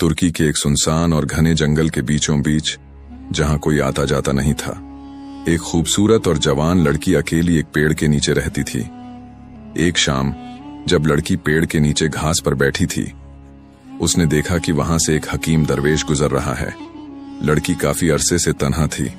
तुर्की के एक सुनसान और घने जंगल के बीचों बीच, जहां कोई आता जाता नहीं था, एक खूबसूरत और जवान लड़की अकेली एक पेड़ के नीचे रहती थी। एक शाम जब लड़की पेड़ के नीचे घास पर बैठी थी, उसने देखा कि वहां से एक हकीम दरवेश गुजर रहा है। लड़की काफी अरसे से तन्हा थी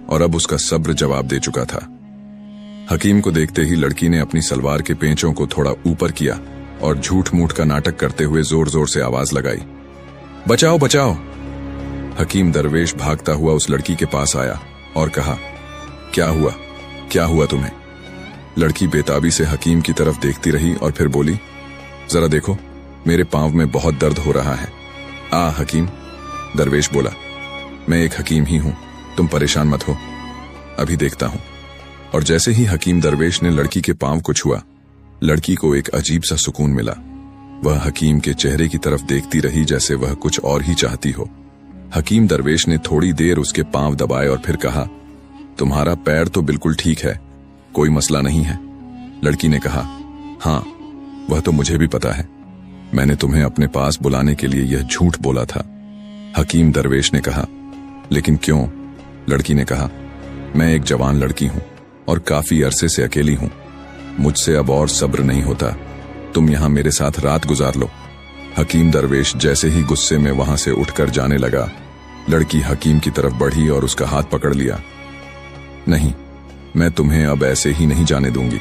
और अब उसका सब्र जवाब दे चुका था। हकीम को देखते ही लड़की ने अपनी सलवार के पेंचों को थोड़ा ऊपर किया और झूठ मूठ का नाटक करते हुए जोर जोर से आवाज लगाई, बचाओ बचाओ। हकीम दरवेश भागता हुआ उस लड़की के पास आया और कहा, क्या हुआ तुम्हें? लड़की बेताबी से हकीम की तरफ देखती रही और फिर बोली, जरा देखो, मेरे पांव में बहुत दर्द हो रहा है। हकीम, दरवेश बोला, मैं एक हकीम ही हूं, तुम परेशान मत हो, अभी देखता हूं। और जैसे ही हकीम दरवेश ने लड़की के पांव को छुआ, लड़की को एक अजीब सा सुकून मिला। वह हकीम के चेहरे की तरफ देखती रही जैसे वह कुछ और ही चाहती हो। हकीम दरवेश ने थोड़ी देर उसके पांव दबाए और फिर कहा, तुम्हारा पैर तो बिल्कुल ठीक है, कोई मसला नहीं है। लड़की ने कहा, हाँ, वह तो मुझे भी पता है, मैंने तुम्हें अपने पास बुलाने के लिए यह झूठ बोला था। हकीम दरवेश ने कहा, लेकिन क्यों? लड़की ने कहा, मैं एक जवान लड़की हूं और काफी अरसे से अकेली हूं, मुझसे अब और सब्र नहीं होता, तुम यहां मेरे साथ रात गुजार लो। हकीम दरवेश जैसे ही गुस्से में वहां से उठकर जाने लगा, लड़की हकीम की तरफ बढ़ी और उसका हाथ पकड़ लिया। नहीं, मैं तुम्हें अब ऐसे ही नहीं जाने दूंगी,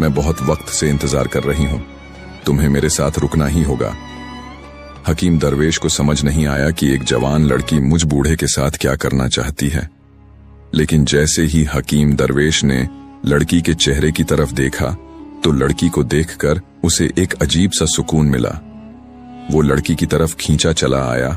मैं बहुत वक्त से इंतजार कर रही हूं, तुम्हें मेरे साथ रुकना ही होगा। हकीम दरवेश को समझ नहीं आया कि एक जवान लड़की मुझ बूढ़े के साथ क्या करना चाहती है, लेकिन जैसे ही हकीम दरवेश ने लड़की के चेहरे की तरफ देखा तो लड़की को देखकर उसे एक अजीब सा सुकून मिला। वो लड़की की तरफ खींचा चला आया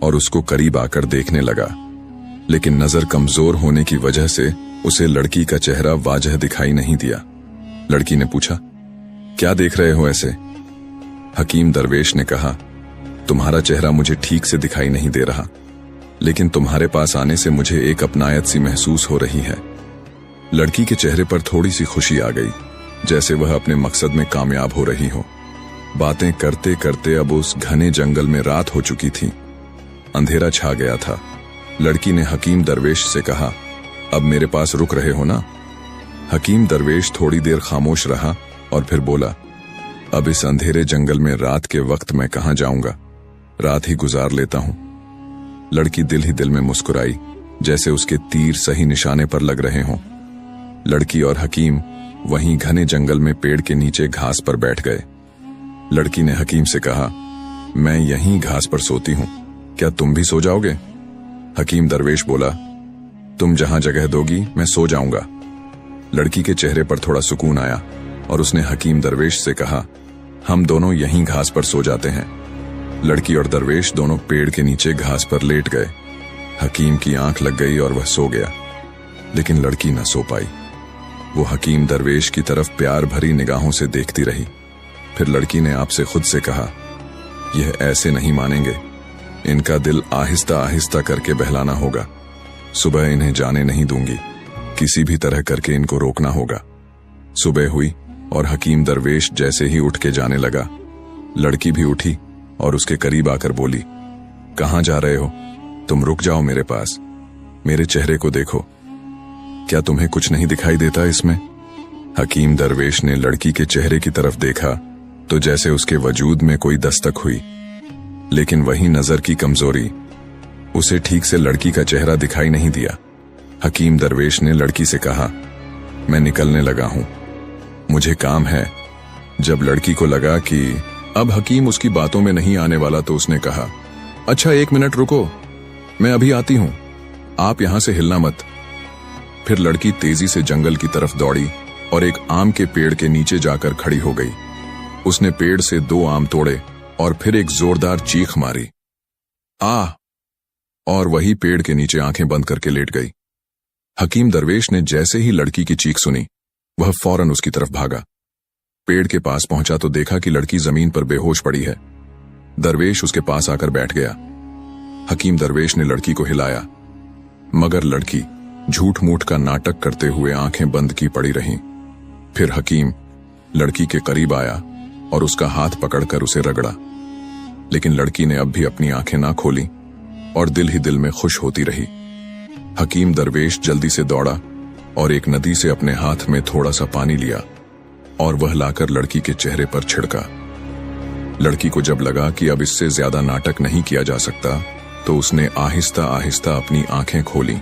और उसको करीब आकर देखने लगा, लेकिन नजर कमजोर होने की वजह से उसे लड़की का चेहरा वाजह दिखाई नहीं दिया। लड़की ने पूछा, क्या देख रहे हो ऐसे? हकीम दरवेश ने कहा, तुम्हारा चेहरा मुझे ठीक से दिखाई नहीं दे रहा, लेकिन तुम्हारे पास आने से मुझे एक अपनायत सी महसूस हो रही है। लड़की के चेहरे पर थोड़ी सी खुशी आ गई, जैसे वह अपने मकसद में कामयाब हो रही हो। बातें करते करते अब उस घने जंगल में रात हो चुकी थी, अंधेरा छा गया था। लड़की ने हकीम दरवेश से कहा, अब मेरे पास रुक रहे हो ना? हकीम दरवेश थोड़ी देर खामोश रहा और फिर बोला, अब इस अंधेरे जंगल में रात के वक्त मैं कहां जाऊंगा, रात ही गुजार लेता हूं। लड़की दिल ही दिल में मुस्कुराई, जैसे उसके तीर सही निशाने पर लग रहे हों। लड़की और हकीम वहीं घने जंगल में पेड़ के नीचे घास पर बैठ गए। लड़की ने हकीम से कहा, मैं यहीं घास पर सोती हूं, क्या तुम भी सो जाओगे? हकीम दरवेश बोला, तुम जहां जगह दोगी मैं सो जाऊंगा। लड़की के चेहरे पर थोड़ा सुकून आया और उसने हकीम दरवेश से कहा, हम दोनों यहीं घास पर सो जाते हैं। लड़की और दरवेश दोनों पेड़ के नीचे घास पर लेट गए। हकीम की आंख लग गई और वह सो गया, लेकिन लड़की न सो पाई। वो हकीम दरवेश की तरफ प्यार भरी निगाहों से देखती रही। फिर लड़की ने आपसे खुद से कहा, यह ऐसे नहीं मानेंगे, इनका दिल आहिस्ता आहिस्ता करके बहलाना होगा, सुबह इन्हें जाने नहीं दूंगी, किसी भी तरह करके इनको रोकना होगा। सुबह हुई और हकीम दरवेश जैसे ही उठ के जाने लगा, लड़की भी उठी और उसके करीब आकर बोली, कहां जा रहे हो? तुम रुक जाओ मेरे पास, मेरे चेहरे को देखो, क्या तुम्हें कुछ नहीं दिखाई देता इसमें? हकीम दरवेश ने लड़की के चेहरे की तरफ देखा तो जैसे उसके वजूद में कोई दस्तक हुई, लेकिन वही नजर की कमजोरी, उसे ठीक से लड़की का चेहरा दिखाई नहीं दिया। हकीम दरवेश ने लड़की से कहा, मैं निकलने लगा हूं, मुझे काम है। जब लड़की को लगा कि अब हकीम उसकी बातों में नहीं आने वाला तो उसने कहा, अच्छा 1 मिनट रुको, मैं अभी आती हूं, आप यहां से हिलना मत। फिर लड़की तेजी से जंगल की तरफ दौड़ी और एक आम के पेड़ के नीचे जाकर खड़ी हो गई। उसने पेड़ से 2 आम तोड़े और फिर एक जोरदार चीख मारी, और वही पेड़ के नीचे आंखें बंद करके लेट गई। हकीम दरवेश ने जैसे ही लड़की की चीख सुनी, वह फौरन उसकी तरफ भागा। पेड़ के पास पहुंचा तो देखा कि लड़की जमीन पर बेहोश पड़ी है। दरवेश उसके पास आकर बैठ गया। हकीम दरवेश ने लड़की को हिलाया, मगर लड़की झूठ मूठ का नाटक करते हुए आंखें बंद की पड़ी रही। फिर हकीम लड़की के करीब आया और उसका हाथ पकड़कर उसे रगड़ा। लेकिन लड़की ने अब भी अपनी आंखें ना खोली और दिल ही दिल में खुश होती रही। हकीम दरवेश जल्दी से दौड़ा और एक नदी से अपने हाथ में थोड़ा सा पानी लिया और वह लाकर लड़की के चेहरे पर छिड़का। लड़की को जब लगा कि अब इससे ज्यादा नाटक नहीं किया जा सकता, तो उसने आहिस्ता आहिस्ता अपनी आंखें खोली,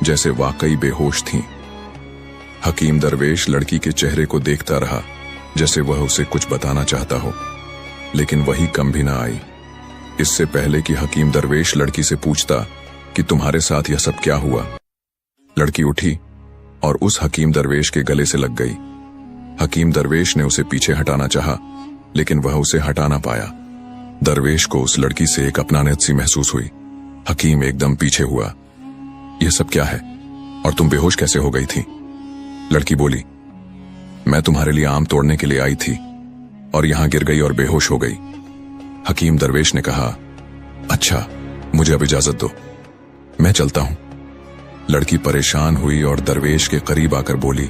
जैसे वाकई बेहोश थीं। हकीम दरवेश लड़की के चेहरे को देखता रहा, जैसे वह उसे कुछ बताना चाहता हो, लेकिन वही कम भी ना आई। इससे पहले कि हकीम दरवेश लड़की से पूछता कि तुम्हारे साथ यह सब क्या हुआ, लड़की उठी और उस हकीम दरवेश के गले से लग गई। हकीम दरवेश ने उसे पीछे हटाना चाहा, लेकिन वह उसे हटा ना पाया। दरवेश को उस लड़की से एक अपनानियत सी महसूस हुई। हकीम एकदम पीछे हुआ। यह सब क्या है और तुम बेहोश कैसे हो गई थी? लड़की बोली, मैं तुम्हारे लिए आम तोड़ने के लिए आई थी और यहां गिर गई और बेहोश हो गई। हकीम दरवेश ने कहा, अच्छा, मुझे अब इजाजत दो, मैं चलता हूं। लड़की परेशान हुई और दरवेश के करीब आकर बोली,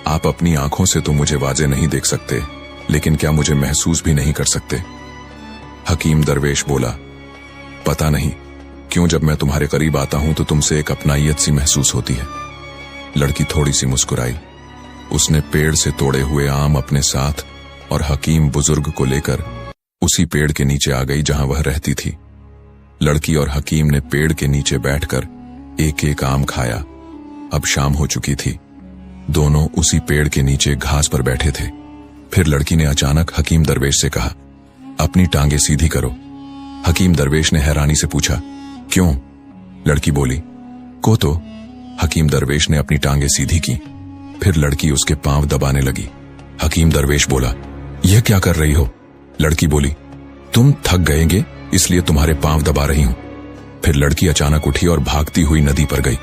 आप अपनी आंखों से तो मुझे वाजे नहीं देख सकते, लेकिन क्या मुझे महसूस भी नहीं कर सकते? हकीम दरवेश बोला, पता नहीं क्यों जब मैं तुम्हारे करीब आता हूं तो तुमसे एक अपनाइयत सी महसूस होती है। लड़की थोड़ी सी मुस्कुराई। उसने पेड़ से तोड़े हुए आम अपने साथ और हकीम बुजुर्ग को लेकर उसी पेड़ के नीचे आ गई जहां वह रहती थी। लड़की और हकीम ने पेड़ के नीचे बैठकर एक एक आम खाया। अब शाम हो चुकी थी। दोनों उसी पेड़ के नीचे घास पर बैठे थे। फिर लड़की ने अचानक हकीम दरवेश से कहा, अपनी टांगे सीधी करो। हकीम दरवेश ने हैरानी से पूछा, क्यों? लड़की बोली, को तो। हकीम दरवेश ने अपनी टांगे सीधी की। फिर लड़की उसके पांव दबाने लगी। हकीम दरवेश बोला, यह क्या कर रही हो? लड़की बोली, तुम थक गएंगे इसलिए तुम्हारे पांव दबा रही हूं। फिर लड़की अचानक उठी और भागती हुई नदी पर गई।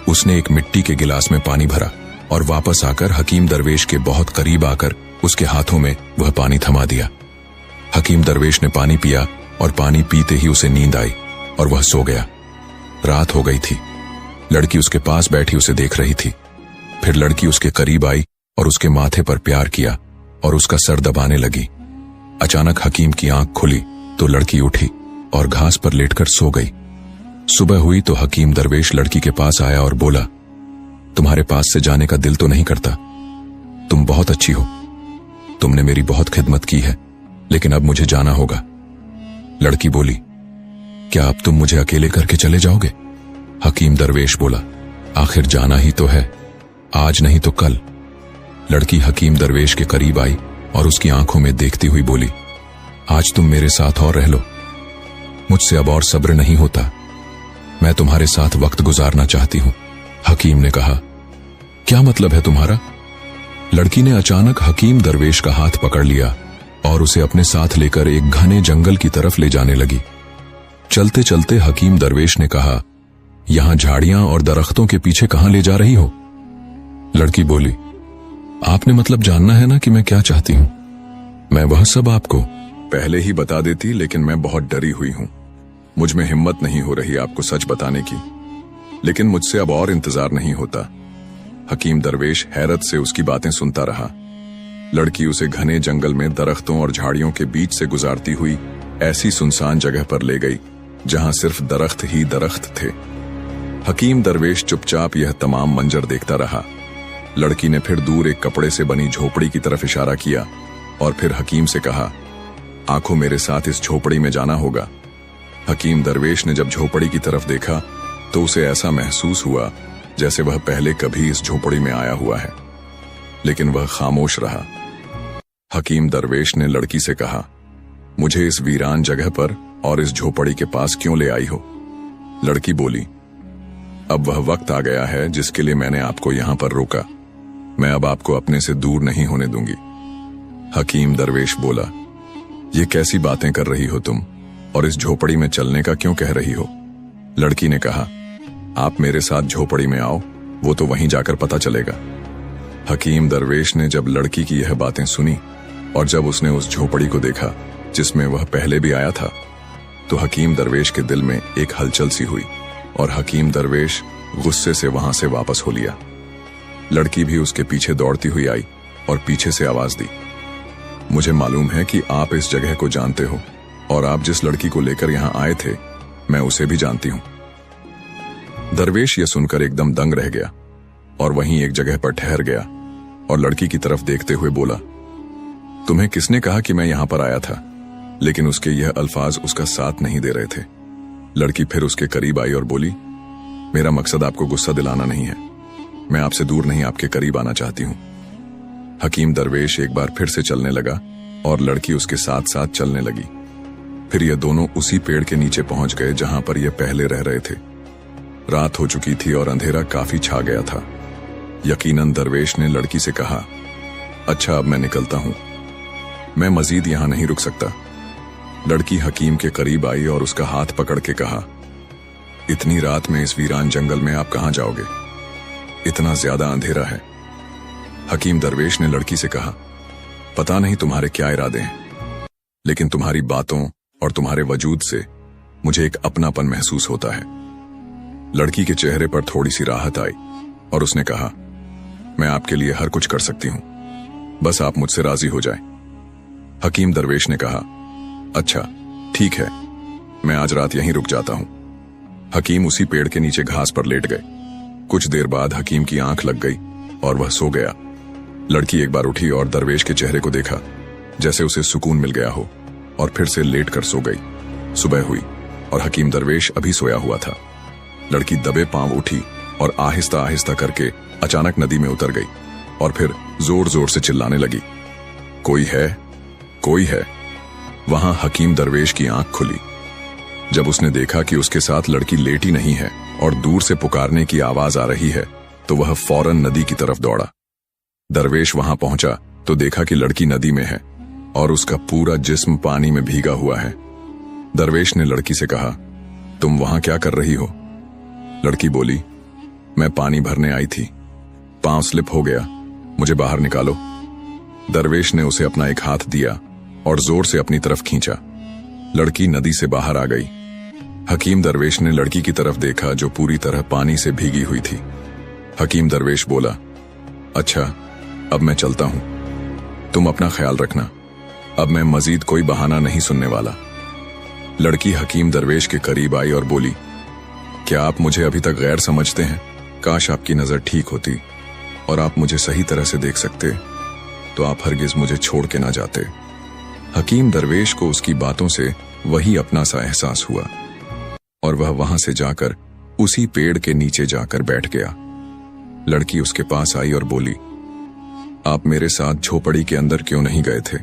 उसने एक मिट्टी के गिलास में पानी भरा और वापस आकर हकीम दरवेश के बहुत करीब आकर उसके हाथों में वह पानी थमा दिया। हकीम दरवेश ने पानी पिया और पानी पीते ही उसे नींद आई और वह सो गया। रात हो गई थी। लड़की उसके पास बैठी उसे देख रही थी। फिर लड़की उसके करीब आई और उसके माथे पर प्यार किया और उसका सर दबाने लगी। अचानक हकीम की आंख खुली तो लड़की उठी और घास पर लेटकर सो गई। सुबह हुई तो हकीम दरवेश लड़की के पास आया और बोला, तुम्हारे पास से जाने का दिल तो नहीं करता? तुम बहुत अच्छी हो, तुमने मेरी बहुत खिदमत की है, लेकिन अब मुझे जाना होगा। लड़की बोली, क्या अब तुम मुझे अकेले करके चले जाओगे? हकीम दरवेश बोला, आखिर जाना ही तो है, आज नहीं तो कल। लड़की हकीम दरवेश के करीब आई और उसकी आंखों में देखती हुई बोली, आज तुम मेरे साथ और रह लो, मुझसे अब और सब्र नहीं होता, मैं तुम्हारे साथ वक्त गुजारना चाहती हूं। हकीम ने कहा, क्या मतलब है तुम्हारा? लड़की ने अचानक हकीम दरवेश का हाथ पकड़ लिया और उसे अपने साथ लेकर एक घने जंगल की तरफ ले जाने लगी। चलते चलते हकीम दरवेश ने कहा, यहां झाड़ियां और दरख्तों के पीछे कहां ले जा रही हो? लड़की बोली, आपने मतलब जानना है ना कि मैं क्या चाहती हूं? मैं वह सब आपको पहले ही बता देती, लेकिन मैं बहुत डरी हुई हूं। मुझ में हिम्मत नहीं हो रही आपको सच बताने की, लेकिन मुझसे अब और इंतजार नहीं होता। हकीम दरवेश हैरत से उसकी बातें सुनता रहा। लड़की उसे घने जंगल में दरख्तों और झाड़ियों के बीच से गुजारती हुई ऐसी सुनसान जगह पर ले गई जहां सिर्फ दरख्त ही दरख्त थे। हकीम दरवेश चुपचाप यह तमाम मंजर देखता रहा। लड़की ने फिर दूर एक कपड़े से बनी झोपड़ी की तरफ इशारा किया और फिर हकीम से कहा, आंखों मेरे साथ इस झोपड़ी में जाना होगा। हकीम दरवेश ने जब झोपड़ी की तरफ देखा तो उसे ऐसा महसूस हुआ जैसे वह पहले कभी इस झोपड़ी में आया हुआ है, लेकिन वह खामोश रहा। हकीम दरवेश ने लड़की से कहा, मुझे इस वीरान जगह पर और इस झोपड़ी के पास क्यों ले आई हो? लड़की बोली, अब वह वक्त आ गया है जिसके लिए मैंने आपको यहां पर रोका। मैं अब आपको अपने से दूर नहीं होने दूंगी। हकीम दरवेश बोला, ये कैसी बातें कर रही हो तुम, और इस झोपड़ी में चलने का क्यों कह रही हो? लड़की ने कहा, आप मेरे साथ झोपड़ी में आओ, वो तो वहीं जाकर पता चलेगा। हकीम दरवेश ने जब लड़की की यह बातें सुनी और जब उसने उस झोपड़ी को देखा जिसमें वह पहले भी आया था, तो हकीम दरवेश के दिल में एक हलचल सी हुई और हकीम दरवेश गुस्से से वहां से वापस हो लिया। लड़की भी उसके पीछे दौड़ती हुई आई और पीछे से आवाज दी, मुझे मालूम है कि आप इस जगह को जानते हो, और आप जिस लड़की को लेकर यहाँ आए थे, मैं उसे भी जानती हूँ। दरवेश ये सुनकर एकदम दंग रह गया और वहीं एक जगह पर ठहर गया और लड़की की तरफ देखते हुए बोला, तुम्हें किसने कहा कि मैं यहाँ पर आया था? लेकिन उसके यह अल्फाज उसका साथ नहीं दे रहे थे। लड़की फिर उसके करीब आई और बोली, मेरा मकसद आपको गुस्सा दिलाना नहीं है, मैं आपसे दूर नहीं आपके करीब आना चाहती हूँ। हकीम दरवेश एक बार फिर से चलने लगा और लड़की उसके साथ साथ चलने लगी। फिर ये दोनों उसी पेड़ के नीचे पहुंच गए जहां पर ये पहले रह रहे थे। रात हो चुकी थी और अंधेरा काफी छा गया था। यकीनन दरवेश ने लड़की से कहा, अच्छा अब मैं निकलता हूं, मैं मजीद यहां नहीं रुक सकता। लड़की हकीम के करीब आई और उसका हाथ पकड़ के कहा, इतनी रात में इस वीरान जंगल में आप कहां जाओगे? इतना ज्यादा अंधेरा है। हकीम दरवेश ने लड़की से कहा, पता नहीं तुम्हारे क्या इरादे हैं, लेकिन तुम्हारी बातों और तुम्हारे वजूद से मुझे एक अपनापन महसूस होता है। लड़की के चेहरे पर थोड़ी सी राहत आई और उसने कहा, मैं आपके लिए हर कुछ कर सकती हूं, बस आप मुझसे राजी हो जाएं। हकीम दरवेश ने कहा, अच्छा ठीक है, मैं आज रात यहीं रुक जाता हूं। हकीम उसी पेड़ के नीचे घास पर लेट गए। कुछ देर बाद हकीम की आंख लग गई और वह सो गया। लड़की एक बार उठी और दरवेश के चेहरे को देखा, जैसे उसे सुकून मिल गया हो, और फिर से लेट कर सो गई। सुबह हुई और हकीम दरवेश अभी सोया हुआ था। लड़की दबे पांव उठी और आहिस्ता आहिस्ता करके अचानक नदी में उतर गई और फिर जोर जोर से चिल्लाने लगी, कोई है, कोई है। वहां हकीम दरवेश की आंख खुली। जब उसने देखा कि उसके साथ लड़की लेटी नहीं है और दूर से पुकारने की आवाज आ रही है, तो वह फौरन नदी की तरफ दौड़ा। दरवेश वहां पहुंचा तो देखा कि लड़की नदी में है और उसका पूरा जिस्म पानी में भीगा हुआ है। दरवेश ने लड़की से कहा, तुम वहां क्या कर रही हो? लड़की बोली, मैं पानी भरने आई थी, पांव स्लिप हो गया, मुझे बाहर निकालो। दरवेश ने उसे अपना एक हाथ दिया और जोर से अपनी तरफ खींचा। लड़की नदी से बाहर आ गई। हकीम दरवेश ने लड़की की तरफ देखा जो पूरी तरह पानी से भीगी हुई थी। हकीम दरवेश बोला, अच्छा अब मैं चलता हूं, तुम अपना ख्याल रखना, अब मैं मजीद कोई बहाना नहीं सुनने वाला। लड़की हकीम दरवेश के करीब आई और बोली, क्या आप मुझे अभी तक गैर समझते हैं? काश आपकी नजर ठीक होती और आप मुझे सही तरह से देख सकते, तो आप हरगिज मुझे छोड़ के ना जाते। हकीम दरवेश को उसकी बातों से वही अपना सा एहसास हुआ और वह वहां से जाकर उसी पेड़ के नीचे जाकर बैठ गया। लड़की उसके पास आई और बोली, आप मेरे साथ झोपड़ी के अंदर क्यों नहीं गए थे?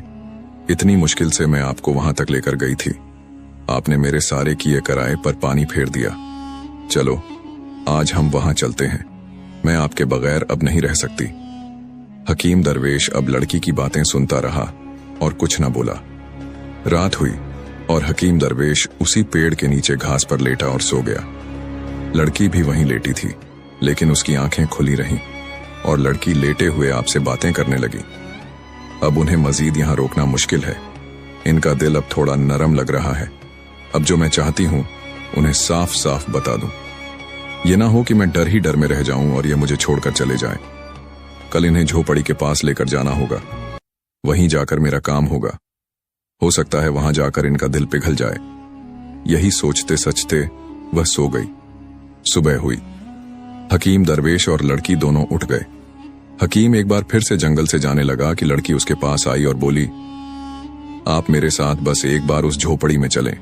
इतनी मुश्किल से मैं आपको वहां तक लेकर गई थी, आपने मेरे सारे किए कराए पर पानी फेर दिया। चलो आज हम वहां चलते हैं, मैं आपके बगैर अब नहीं रह सकती। हकीम दरवेश अब लड़की की बातें सुनता रहा और कुछ न बोला। रात हुई और हकीम दरवेश उसी पेड़ के नीचे घास पर लेटा और सो गया। लड़की भी वहीं लेटी थी, लेकिन उसकी आंखें खुली रहीं और लड़की लेटे हुए आपसे बातें करने लगी। अब उन्हें मजीद यहां रोकना मुश्किल है, इनका दिल अब थोड़ा नरम लग रहा है। अब जो मैं चाहती हूं उन्हें साफ साफ बता दूं, ये ना हो कि मैं डर ही डर में रह जाऊं और ये मुझे छोड़कर चले जाएं। कल इन्हें झोपड़ी के पास लेकर जाना होगा, वहीं जाकर मेरा काम होगा। हो सकता है वहां जाकर इनका दिल पिघल जाए। यही सोचते सचते वह सो गई। सुबह हुई। हकीम दरवेश और लड़की दोनों उठ गए। हकीम एक बार फिर से जंगल से जाने लगा कि लड़की उसके पास आई और बोली, आप मेरे साथ बस एक बार उस झोपड़ी में चलें,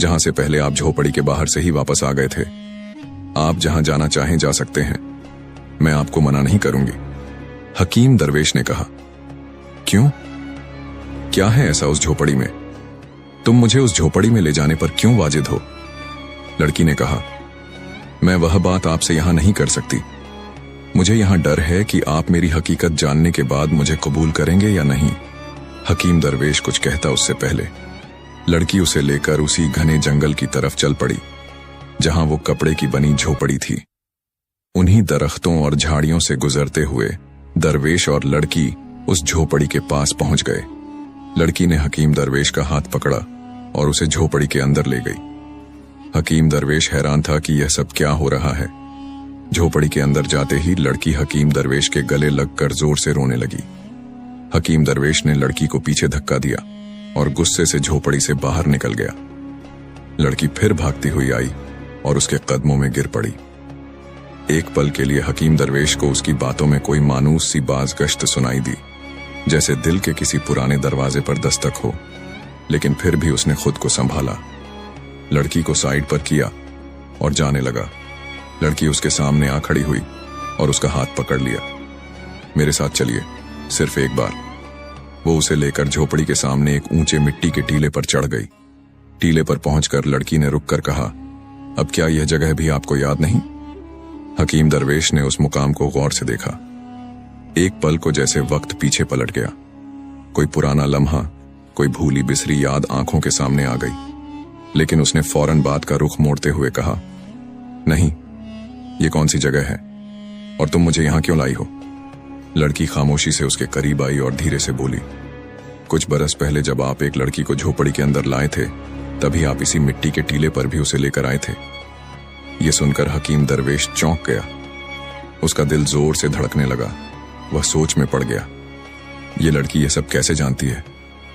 जहां से पहले आप झोपड़ी के बाहर से ही वापस आ गए थे। आप जहां जाना चाहें जा सकते हैं, मैं आपको मना नहीं करूंगी। हकीम दरवेश ने कहा, क्यों? क्या है ऐसा उस झोपड़ी में? तुम मुझे उस झोपड़ी में ले जाने पर क्यों वाजिद हो? लड़की ने कहा, मैं वह बात आपसे यहां नहीं कर सकती। मुझे यहां डर है कि आप मेरी हकीकत जानने के बाद मुझे कबूल करेंगे या नहीं। हकीम दरवेश कुछ कहता उससे पहले लड़की उसे लेकर उसी घने जंगल की तरफ चल पड़ी जहां वो कपड़े की बनी झोपड़ी थी। उन्हीं दरख्तों और झाड़ियों से गुजरते हुए दरवेश और लड़की उस झोपड़ी के पास पहुंच गए। लड़की ने हकीम दरवेश का हाथ पकड़ा और उसे झोपड़ी के अंदर ले गई। हकीम दरवेश हैरान था कि यह सब क्या हो रहा है। झोपड़ी के अंदर जाते ही लड़की हकीम दरवेश के गले लगकर जोर से रोने लगी। हकीम दरवेश ने लड़की को पीछे धक्का दिया और गुस्से से झोपड़ी से बाहर निकल गया। लड़की फिर भागती हुई आई और उसके कदमों में गिर पड़ी। एक पल के लिए हकीम दरवेश को उसकी बातों में कोई मानूस सी बाज़गश्त सुनाई दी, जैसे दिल के किसी पुराने दरवाजे पर दस्तक हो, लेकिन फिर भी उसने खुद को संभाला। लड़की को साइड पर किया और जाने लगा। लड़की उसके सामने आ खड़ी हुई और उसका हाथ पकड़ लिया। मेरे साथ चलिए, सिर्फ एक बार। वो उसे लेकर झोपड़ी के सामने एक ऊंचे मिट्टी के टीले पर चढ़ गई। टीले पर पहुंचकर लड़की ने रुककर कहा, अब क्या यह जगह भी आपको याद नहीं? हकीम दरवेश ने उस मुकाम को गौर से देखा। एक पल को जैसे वक्त पीछे पलट गया। कोई पुराना लम्हा, कोई भूली बिसरी याद आंखों के सामने आ गई। लेकिन उसने फौरन बात का रुख मोड़ते हुए कहा, नहीं, ये कौन सी जगह है और तुम मुझे यहां क्यों लाई हो? लड़की खामोशी से उसके करीब आई और धीरे से बोली, कुछ बरस पहले जब आप एक लड़की को झोपड़ी के अंदर लाए थे, तभी आप इसी मिट्टी के टीले पर भी उसे लेकर आए थे। ये सुनकर हकीम दरवेश चौंक गया। उसका दिल जोर से धड़कने लगा। वह सोच में पड़ गया। ये लड़की ये सब कैसे जानती है?